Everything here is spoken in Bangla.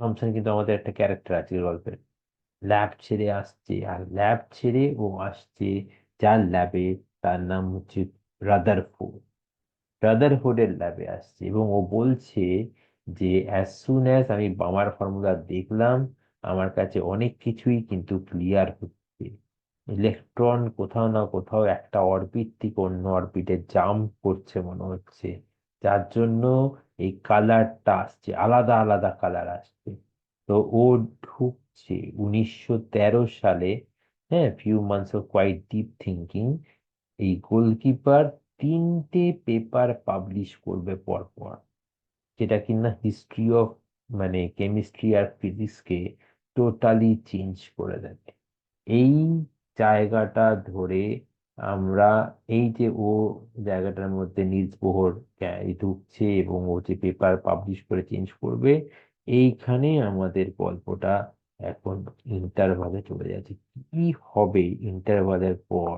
থমসন কিন্তু আমাদের একটা ক্যারেক্টার আছে গল্পের। ল্যাব ছেড়ে আসছে, আর ল্যাব ছেড়ে ও আসছে যার ল্যাবে, তার নাম হচ্ছে রাদারফোর্ড। ব্রাদারহুডের ল্যাবে আসছে এবং ও বলছে যে অ্যাজ সুন অ্যাজ আমি বামার ফর্মুলা দেখলাম, আমার কাছে অনেক কিছুই কিন্তু ক্লিয়ার হচ্ছে। ইলেকট্রন কোথাও না কোথাও একটা অরবিট থেকে অন্য অরবিটে জাম্প করছে মনে হচ্ছে, যার জন্য এই কালারটা আসছে, আলাদা আলাদা কালার আসছে। তো ও ঢুকছে 1913 সালে। হ্যাঁ, few months of quite deep thinking. এই গোলকিপার 3টে পেপার পাবলিশ করবে পরপর, যেটা কিনা হিস্ট্রি অফ, মানে কেমিস্ট্রি আর ফিজিক্সকে টোটালি চেঞ্জ করে দেবে। এই জায়গাটা ধরে আমরা, এই যে ও জায়গাটার মধ্যে নিলস বোহর ঢুকছে এবং ও যে পেপার পাবলিশ করে চেঞ্জ করবে, এইখানে আমাদের গল্পটা এখন ইন্টারভালে চলে যাচ্ছে। কি হবে ইন্টারভালের পর?